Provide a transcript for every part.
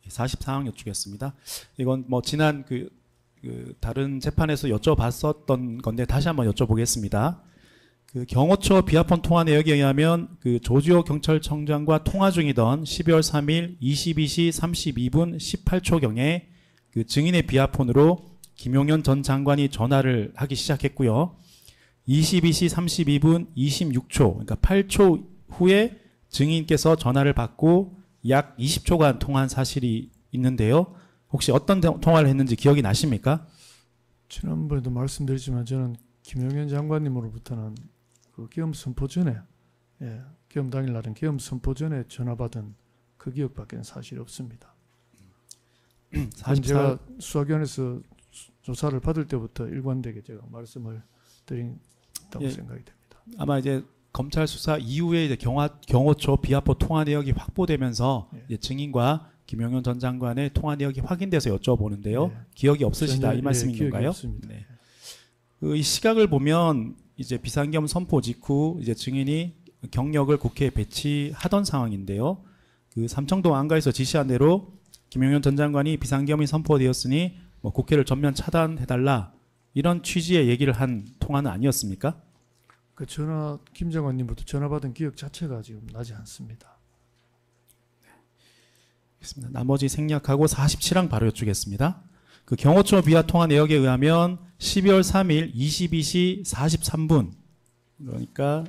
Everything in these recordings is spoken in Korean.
44항 여쭈겠습니다. 이건 뭐 지난 다른 재판에서 여쭤봤었던 건데 다시 한번 여쭤보겠습니다. 그 경호처 비합헌 통화 내역에 의하면 그 조지호 경찰청장과 통화 중이던 12월 3일 22시 32분 18초경에 그 증인의 비합헌으로 김용현 전 장관이 전화를 하기 시작했고요. 22시 32분 26초, 그러니까 8초 후에 증인께서 전화를 받고 약 20초간 통화한 사실이 있는데요. 혹시 어떤 통화를 했는지 기억이 나십니까? 지난번에도 말씀드렸지만 저는 김용현 장관님으로부터는 그 계엄 선포 전에, 계엄 당일날은 계엄 선포 전에 전화 받은 그 기억밖에 사실이 없습니다. 제가 수사기관에서 조사를 받을 때부터 일관되게 제가 말씀을 드린다고 생각이 됩니다. 아마 이제 검찰 수사 이후에 이제 경호처 비합헌 통화 내역이 확보되면서 이제 증인과 김용현 전 장관의 통화 내역이 확인돼서 여쭤보는데요. 기억이 없으시다 이 말씀인 건가요? 네. 이 시각을 보면 이제 비상계엄 선포 직후 이제 증인이 경력을 국회에 배치하던 상황인데요. 그 삼청동 안가에서 지시한 대로 김용현 전 장관이 비상계엄이 선포되었으니 뭐 국회를 전면 차단해달라 이런 취지의 얘기를 한 통화는 아니었습니까? 그 전화 김 장관님부터 전화 받은 기억 자체가 지금 나지 않습니다. 알겠습니다. 나머지 생략하고 47항 바로 여쭈겠습니다. 그 경호처 비하 통화 내역에 의하면 12월 3일 22시 43분 그러니까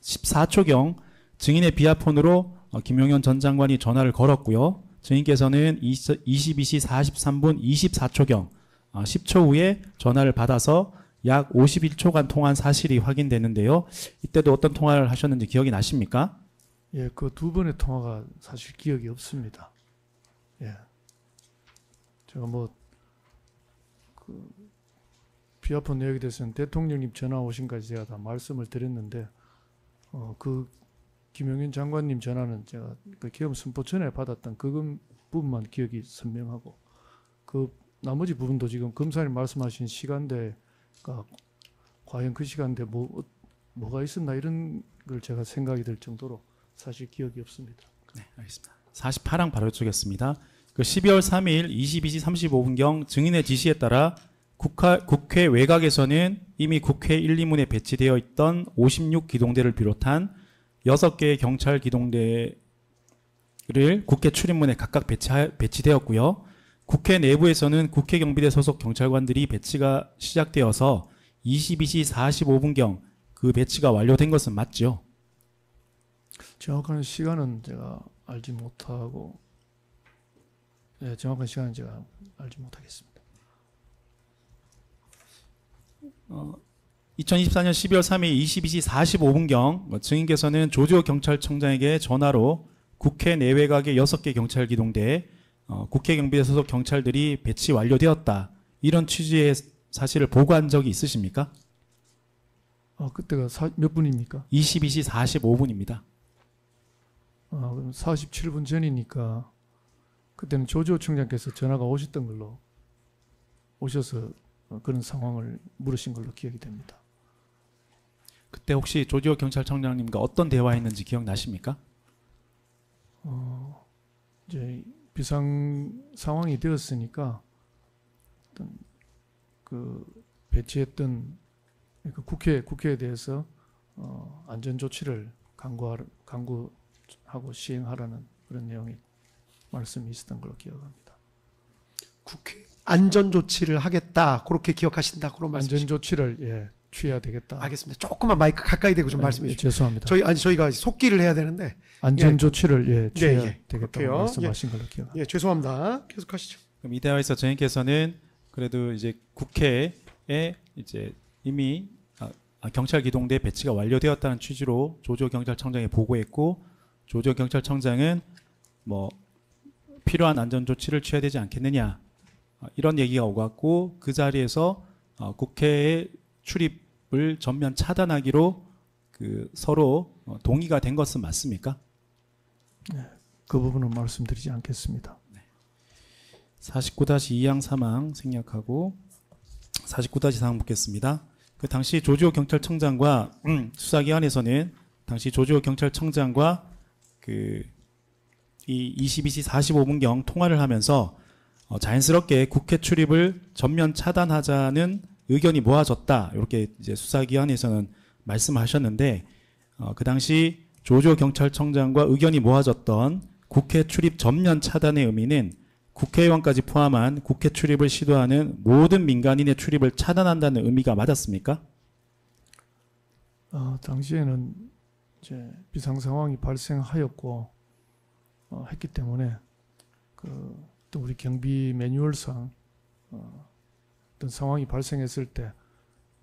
14초경 증인의 비하폰으로 김용현 전 장관이 전화를 걸었고요. 증인께서는 22시 43분 24초경 10초 후에 전화를 받아서 약 51초간 통화한 사실이 확인되는데요. 이때도 어떤 통화를 하셨는지 기억이 나십니까? 예, 그 두 번의 통화가 사실 기억이 없습니다. 예. 제가 비합헌 내역에 대해서는 대통령님 전화 오신까지 제가 다 말씀을 드렸는데, 그 김용현 장관님 전화는 제가 그 계엄 선포 전에 받았던 그 부분만 기억이 선명하고, 그 나머지 부분도 지금 검사님 말씀하신 시간대가 과연 그 시간대 뭐가 있었나 이런 걸 제가 생각이 들 정도로 사실 기억이 없습니다. 네, 알겠습니다. 48항 바로 여쭈겠습니다. 그 12월 3일 22시 35분경 증인의 지시에 따라 국회 외곽에서는 이미 국회 1, 2문에 배치되어 있던 56 기동대를 비롯한 6개의 경찰 기동대를 국회 출입문에 각각 배치되었고요. 국회 내부에서는 국회 경비대 소속 경찰관들이 배치가 시작되어서 22시 45분경 그 배치가 완료된 것은 맞죠? 정확한 시간은 제가 알지 못하고, 정확한 시간은 제가 알지 못하겠습니다. 2024년 12월 3일 22시 45분경 증인께서는 조지호 경찰청장에게 전화로 국회 내외곽의 6개 경찰 기동대에 국회 경비대 소속 경찰들이 배치 완료되었다. 이런 취지의 사실을 보고한 적이 있으십니까? 그때가 몇 분입니까? 22시 45분입니다. 그럼 47분 전이니까 그때는 조지호 청장께서 전화가 오셨던 걸로 오셔서 그런 상황을 물으신 걸로 기억이 됩니다. 그때 혹시 조지호 경찰청장님과 어떤 대화했는지 기억나십니까? 이제 비상 상황이 되었으니까 어떤 그 배치했던 그 국회에 대해서 안전 조치를 강구하고 시행하라는 그런 내용의 말씀이 있었던 걸로 기억합니다. 국회 안전 조치를 하겠다 그렇게 기억하신다 그런 말씀. 안전 조치를 취해야 되겠다. 알겠습니다. 조금만 마이크 가까이 대고 좀 말씀해 주시죠. 죄송합니다. 저희가 속기를 해야 되는데 안전 조치를 취해야 되겠다고 그렇게요. 말씀하신 걸로 기억합니다. 죄송합니다. 계속하시죠. 그럼 이 대화에서 증인께서는 그래도 이제 국회에 이제 이미 경찰 기동대 배치가 완료되었다는 취지로 조지호 경찰청장에 보고했고, 조지호 경찰청장은 뭐 필요한 안전 조치를 취해야 되지 않겠느냐 이런 얘기가 오갔고, 그 자리에서 국회의 출입을 전면 차단하기로 서로 동의가 된 것은 맞습니까? 네, 그 부분은 말씀드리지 않겠습니다. 49-2항 3항 생략하고 49-4항 묻겠습니다. 그 당시 조지호 경찰청장과 수사기관에서는 당시 조지호 경찰청장과 그 이 22시 45분경 통화를 하면서 자연스럽게 국회 출입을 전면 차단하자는 의견이 모아졌다. 이렇게 이제 수사기관에서는 말씀하셨는데 그 당시 조조 경찰청장과 의견이 모아졌던 국회 출입 전면 차단의 의미는 국회의원까지 포함한 국회 출입을 시도하는 모든 민간인의 출입을 차단한다는 의미가 맞았습니까? 당시에는 이제 비상 상황이 발생하였고 했기 때문에 또 우리 경비 매뉴얼상 어떤 상황이 발생했을 때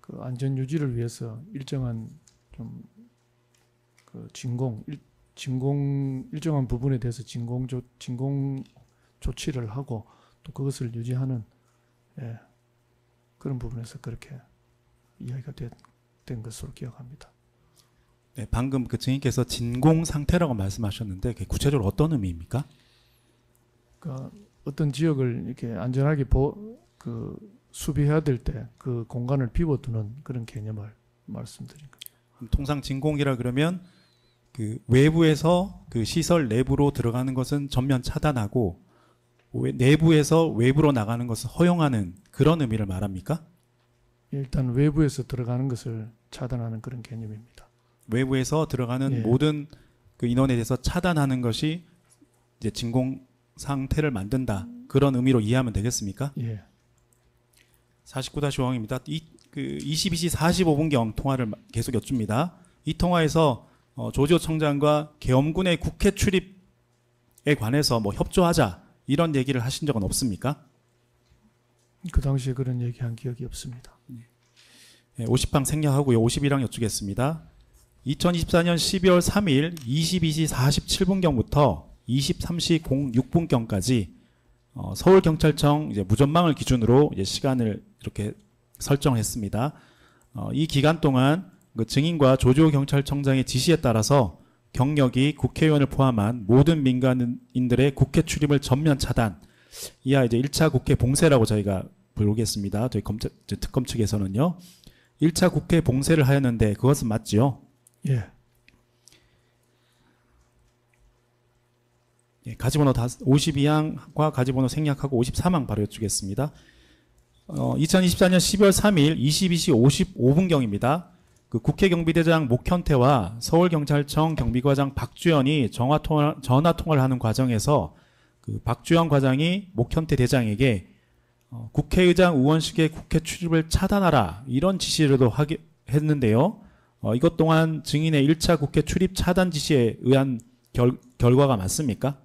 그 안전 유지를 위해서 일정한 좀 그 일정한 부분에 대해서 진공 조치를 하고 또 그것을 유지하는 그런 부분에서 그렇게 이야기가 된 것으로 기억합니다. 네, 방금 그 증인께서 진공 상태라고 말씀하셨는데 그게 구체적으로 어떤 의미입니까? 그러니까 어떤 지역을 이렇게 안전하게 수비해야 될 때 그 공간을 비워두는 그런 개념을 말씀드린 거죠. 통상 진공이라 그러면 그 외부에서 그 시설 내부로 들어가는 것은 전면 차단하고 내부에서 외부로 나가는 것을 허용하는 그런 의미를 말합니까? 일단 외부에서 들어가는 것을 차단하는 그런 개념입니다. 외부에서 들어가는 모든 그 인원에 대해서 차단하는 것이 이제 진공 상태를 만든다. 그런 의미로 이해하면 되겠습니까? 예. 49-5항입니다. 그 22시 45분경 통화를 계속 여쭙니다. 이 통화에서 조지호 청장과 계엄군의 국회 출입에 관해서 뭐 협조하자 이런 얘기를 하신 적은 없습니까? 그 당시에 그런 얘기한 기억이 없습니다. 50항 생략하고요. 51항 여쭙겠습니다. 2024년 12월 3일 22시 47분경부터 23시 06분경까지 서울경찰청 이제 무전망을 기준으로 이제 시간을 이렇게 설정했습니다. 이 기간 동안 그 증인과 조지호 경찰청장의 지시에 따라서 경력이 국회의원을 포함한 모든 민간인들의 국회 출입을 전면 차단. 이하 이제 1차 국회 봉쇄라고 저희가 부르겠습니다. 저희 특검 측에서는요. 1차 국회 봉쇄를 하였는데 그것은 맞지요? 예. 가지번호 52항과 가지번호 생략하고 53항 바로 여쭈겠습니다. 2024년 12월 3일 22시 55분경입니다. 그 국회경비대장 목현태와 서울경찰청 경비과장 박주연이 전화 통화를 하는 과정에서 그 박주연 과장이 목현태 대장에게 국회의장 의원실의 국회 출입을 차단하라 이런 지시를도 했는데요. 이것 또한 증인의 1차 국회 출입 차단 지시에 의한 결과가 맞습니까?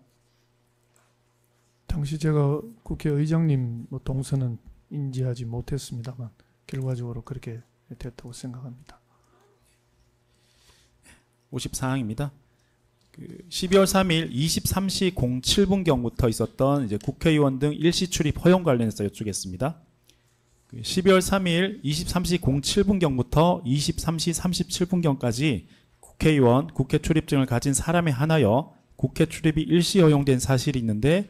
당시 제가 국회의장님 동선은 인지하지 못했습니다만 결과적으로 그렇게 됐다고 생각합니다. 54항입니다. 12월 3일 23시 07분경부터 있었던 이제 국회의원 등 일시 출입 허용 관련해서 여쭈겠습니다. 12월 3일 23시 07분경부터 23시 37분경까지 국회의원, 국회 출입증을 가진 사람에 한하여 국회 출입이 일시 허용된 사실이 있는데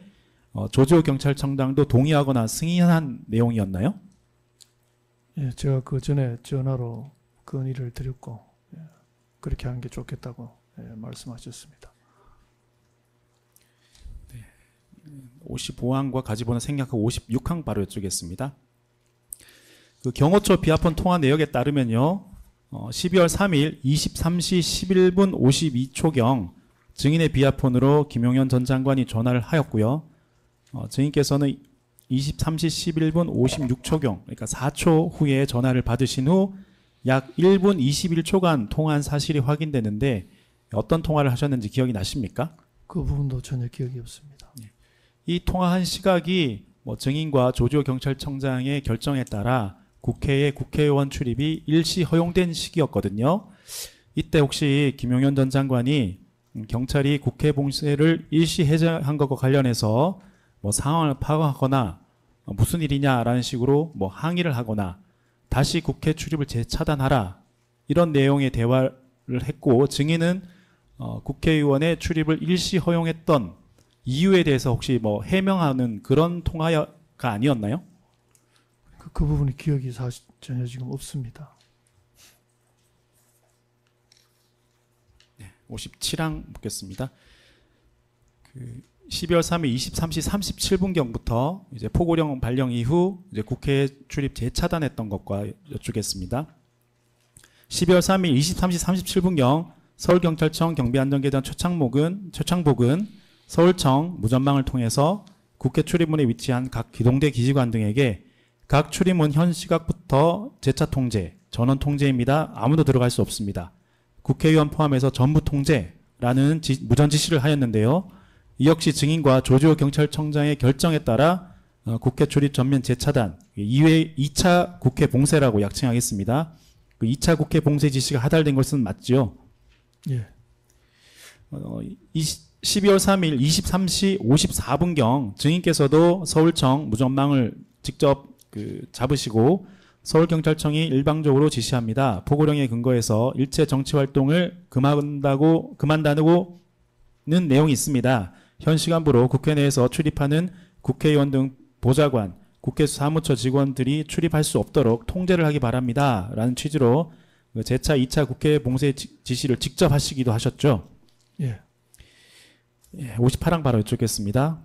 조지호 경찰청장도 동의하거나 승인한 내용이었나요? 예, 제가 그 전에 전화로 건의를 드렸고 그렇게 하는 게 좋겠다고 말씀하셨습니다. 55항과 가지번호 생략하고 56항 바로 여쭈겠습니다. 그 경호처 비합헌 통화 내역에 따르면요. 12월 3일 23시 11분 52초경 증인의 비합헌으로 김용현 전 장관이 전화를 하였고요. 증인께서는 23시 11분 56초경 그러니까 4초 후에 전화를 받으신 후 약 1분 21초간 통화한 사실이 확인되는데 어떤 통화를 하셨는지 기억이 나십니까? 그 부분도 전혀 기억이 없습니다. 이 통화한 시각이 뭐 증인과 조지호 경찰청장의 결정에 따라 국회에 국회의원 출입이 일시 허용된 시기였거든요. 이때 혹시 김용현 전 장관이 경찰이 국회 봉쇄를 일시 해제한 것과 관련해서 뭐 상황을 파악하거나 무슨 일이냐라는 식으로 뭐 항의를 하거나 다시 국회 출입을 재차단하라 이런 내용의 대화를 했고 증인은 국회의원의 출입을 일시 허용했던 이유에 대해서 혹시 뭐 해명하는 그런 통화가 아니었나요? 그 부분이 기억이 사실 전혀 지금 없습니다. 57항 묻겠습니다. 그 12월 3일 23시 37분경부터 이제 포고령 발령 이후 이제 국회 출입 재차단했던 것과 여쭙겠습니다. 12월 3일 23시 37분경 서울경찰청 경비안전계장 최창복은 서울청 무전망을 통해서 국회 출입문에 위치한 각 기동대 기지관 등에게 각 출입문 현 시각부터 재차 통제, 전원 통제입니다. 아무도 들어갈 수 없습니다. 국회의원 포함해서 전부 통제라는 무전 지시를 하였는데요. 이 역시 증인과 조지호 경찰청장의 결정에 따라 국회 출입 전면 재차단, 2차 국회 봉쇄라고 약칭하겠습니다. 그 2차 국회 봉쇄 지시가 하달된 것은 맞지요? 예. 12월 3일 23시 54분경 증인께서도 서울청 무전망을 직접 잡으시고 서울경찰청이 일방적으로 지시합니다. 포고령에 근거해서 일체 정치활동을 그만다고는 내용이 있습니다. 현 시간부로 국회 내에서 출입하는 국회의원 등 보좌관, 국회 사무처 직원들이 출입할 수 없도록 통제를 하기 바랍니다. 라는 취지로 재차 2차 국회 봉쇄 지시를 직접 하시기도 하셨죠. 예. 58항 바로 여쭙겠습니다.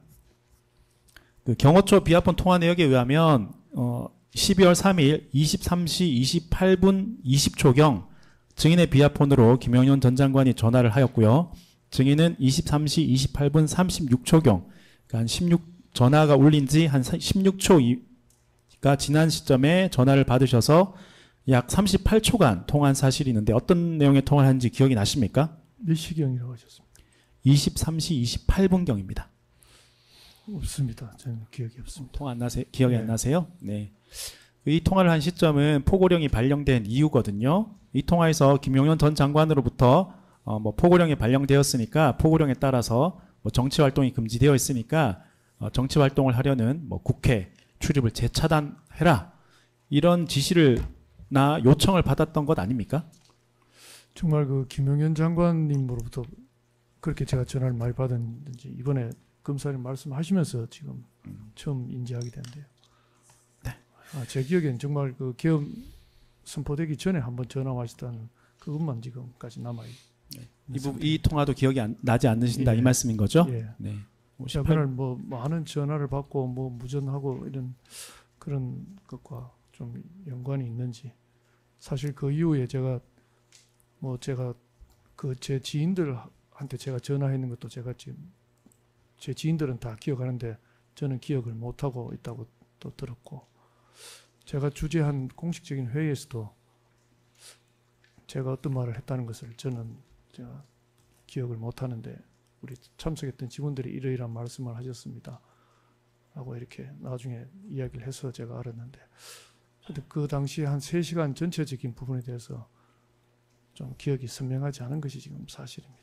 그 경호처 비합본 통화 내역에 의하면 12월 3일 23시 28분 20초경 증인의 비합폰으로 김영현 전 장관이 전화를 하였고요. 증인은 23시 28분 36초경, 그러니까 전화가 울린 지 한 16초가 지난 시점에 전화를 받으셔서 약 38초간 통화한 사실이 있는데 어떤 내용의 통화를 하는지 기억이 나십니까? 몇 시경이라고 하셨습니까? 23시 28분경입니다. 없습니다. 저는 기억이 없습니다. 통화 안 나세요? 기억이 안 나세요? 네. 이 통화를 한 시점은 포고령이 발령된 이후거든요. 이 통화에서 김용현 전 장관으로부터 포고령이 발령되었으니까 포고령에 따라서 정치 활동이 금지되어 있으니까 정치 활동을 하려는 국회 출입을 재차단해라, 이런 지시를 요청을 받았던 것 아닙니까? 정말 그 김용현 장관님으로부터 그렇게 제가 전화를 많이 받았는지 이번에 검사님 말씀하시면서 지금 처음 인지하게 된대요. 네. 제 기억엔 정말 그 계엄 선포되기 전에 한번 전화 왔다는 그것만 지금까지 남아 있어요. 이 통화도 기억이 나지 않으신다, 이 말씀인 거죠? 예. 네. 제가 그날 많은 전화를 받고 무전하고 이런 그런 것과 좀 연관이 있는지, 사실 그 이후에 제가 그 제 지인들한테 제가 전화했는 것도 제가 지금 제 지인들은 다 기억하는데 저는 기억을 못 하고 있다고 또 들었고, 제가 주재한 공식적인 회의에서도 제가 어떤 말을 했다는 것을 제가 기억을 못 하는데 우리 참석했던 직원들이 이러이러한 말씀을 하셨습니다 라고 이렇게 나중에 이야기를 해서 제가 알았는데, 그 당시 한 3시간 전체적인 부분에 대해서 좀 기억이 선명하지 않은 것이 지금 사실입니다.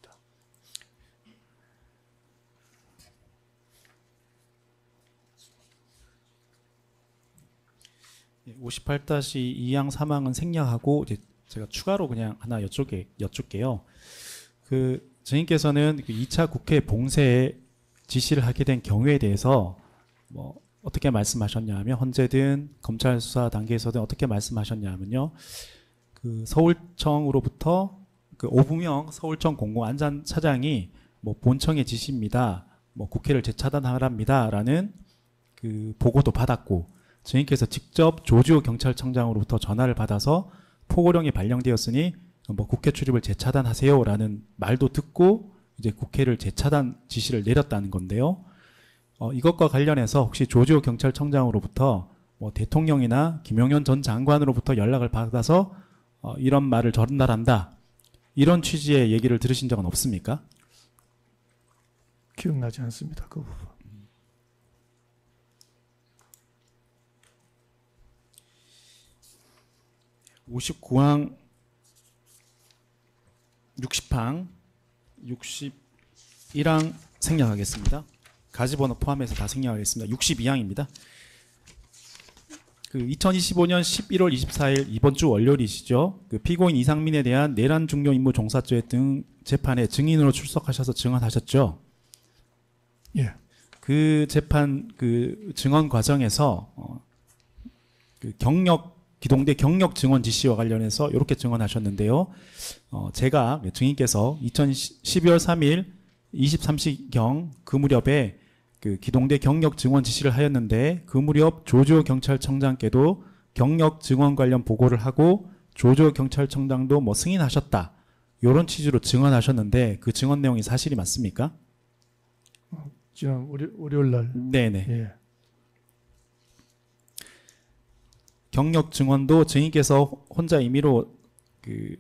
58-2항 3항은 생략하고 이제 제가 추가로 그냥 하나 여쭙게요. 그 증인께서는 그 2차 국회 봉쇄에 지시를 하게 된 경우에 대해서 어떻게 말씀하셨냐면, 헌재든 검찰 수사 단계에서든 어떻게 말씀하셨냐면요. 그 서울청으로부터 그 오부명 서울청 공공안전 차장이 본청의 지시입니다. 국회를 재차단하랍니다라는 그 보고도 받았고, 증인께서 직접 조지호 경찰청장으로부터 전화를 받아서 포고령이 발령되었으니 국회 출입을 재차단하세요라는 말도 듣고 이제 국회를 재차단 지시를 내렸다는 건데요. 이것과 관련해서 혹시 조지호 경찰청장으로부터 대통령이나 김용현 전 장관으로부터 연락을 받아서 이런 말을 전달한다, 이런 취지의 얘기를 들으신 적은 없습니까? 기억나지 않습니다. 그 부분. 59항 60항 61항 생략하겠습니다. 가지번호 포함해서 다 생략하겠습니다. 62항입니다. 그 2025년 11월 24일 이번 주 월요일이시죠. 그 피고인 이상민에 대한 내란 중요 임무 종사죄 등 재판에 증인으로 출석하셔서 증언하셨죠. 예. 그 재판 그 증언 과정에서 그 기동대 경력 증언 지시와 관련해서 이렇게 증언하셨는데요. 제가 증인께서 12월 3일 23시경 그 무렵에 그 기동대 경력 증원 지시를 하였는데 그 무렵 조지호 경찰청장께도 경력 증원 관련 보고를 하고 조지호 경찰청장도 뭐 승인하셨다. 이런 취지로 증언하셨는데 그 증언 내용이 사실이 맞습니까? 지난 월요일 날. 네네. 예. 경력 증언도 증인께서 혼자 임의로 그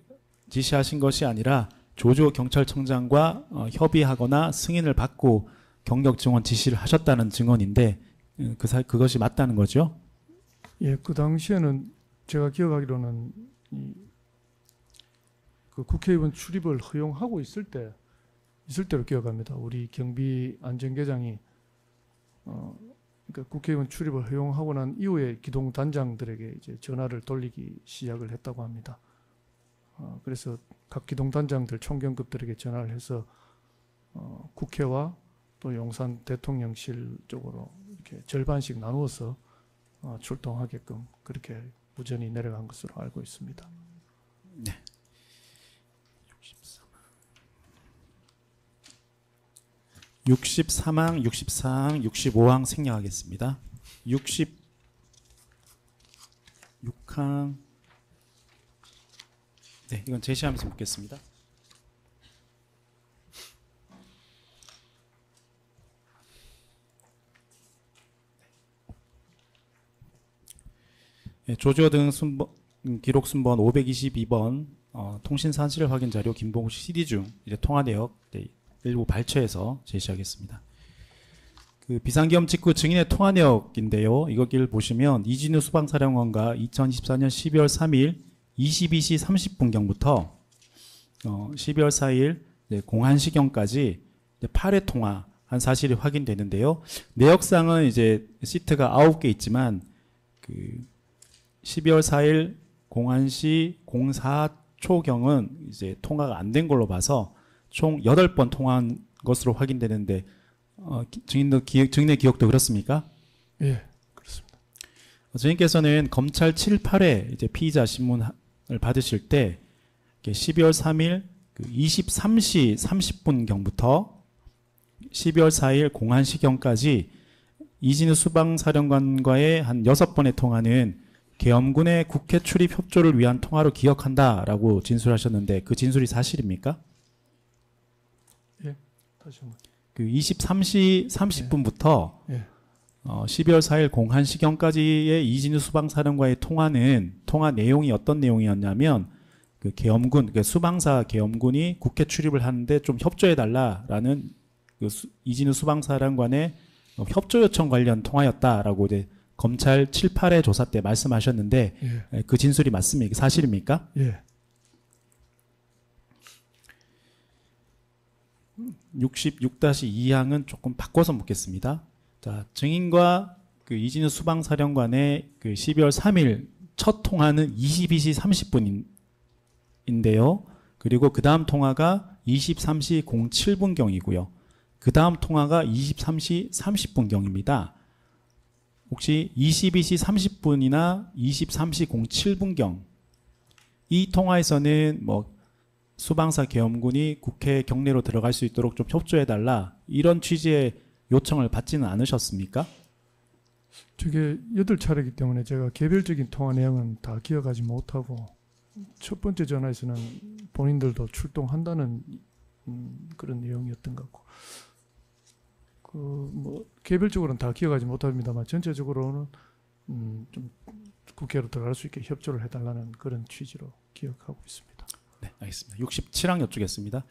지시하신 것이 아니라 조지호 경찰청장과 협의하거나 승인을 받고 경력 증언 지시를 하셨다는 증언인데 그것이 맞다는 거죠? 예, 그 당시에는 제가 기억하기로는 그 국회의원 출입을 허용하고 있을 때로 기억합니다. 우리 경비 안전계장이 그러니까 국회의원 출입을 허용하고 난 이후에 기동 단장들에게 이제 전화를 돌리기 시작을 했다고 합니다. 그래서 각 기동 단장들 총경급들에게 전화를 해서 국회와 또 용산 대통령실 쪽으로 이렇게 절반씩 나누어서 출동하게끔 그렇게 무전이 내려간 것으로 알고 있습니다. 네. 63항, 64항, 65항 생략하겠습니다. 66항. 네, 이건 제시하면서 묻겠습니다. 네, 조지호 등 기록 순번 522번 통신 사실 확인 자료 김봉우 씨 CD 중 이제 통화 내역 일부 발췌해서 제시하겠습니다. 그 비상계엄 직후 증인의 통화 내역인데요. 이거를 보시면 이진우 수방사령관과 2024년 12월 3일 22시 30분경부터 12월 4일 01시경까지 8회 통화한 사실이 확인되는데요. 내역상은 이제 시트가 9개 있지만 그 12월 4일 01시 04초경은 이제 통화가 안 된 걸로 봐서 총 8번 통화한 것으로 확인되는데 증인의 기억도 그렇습니까? 예, 그렇습니다. 증인께서는 검찰 7, 8회 이제 피의자 신문을 받으실 때 12월 3일 23시 30분경부터 12월 4일 01시경까지 이진우 수방사령관과의 한 6번의 통화는 계엄군의 국회 출입 협조를 위한 통화로 기억한다라고 진술하셨는데 그 진술이 사실입니까? 예, 다시 한번. 그 23시 30분부터 예. 12월 4일 01시경까지의 이진우 수방사령과의 통화 내용이 어떤 내용이었냐면 그 계엄군, 그러니까 수방사 계엄군이 국회 출입을 하는데 좀 협조해달라라는 그 이진우 수방사령관의 협조 요청 관련 통화였다라고 이제 검찰 7, 8회 조사 때 말씀하셨는데 예. 그 진술이 맞습니까? 사실입니까? 예. 66-2항은 조금 바꿔서 묻겠습니다. 자, 증인과 그 이진우 수방사령관의 그 12월 3일 첫 통화는 22시 30분인데요. 그리고 그 다음 통화가 23시 07분경이고요. 그 다음 통화가 23시 30분경입니다. 혹시 22시 30분이나 23시 07분경 이 통화에서는 뭐 수방사 계엄군이 국회 경내로 들어갈 수 있도록 좀 협조해달라 이런 취지의 요청을 받지는 않으셨습니까? 저게 8차례이기 때문에 제가 개별적인 통화 내용은 다 기억하지 못하고 첫 번째 전화에서는 본인들도 출동한다는 그런 내용이었던 것 같고 그 뭐 개별적으로는 다 기억하지 못합니다만 전체적으로는 좀 국회로 들어갈 수 있게 협조를 해달라는 그런 취지로 기억하고 있습니다. 네, 알겠습니다. 67항 여쭙겠습니다.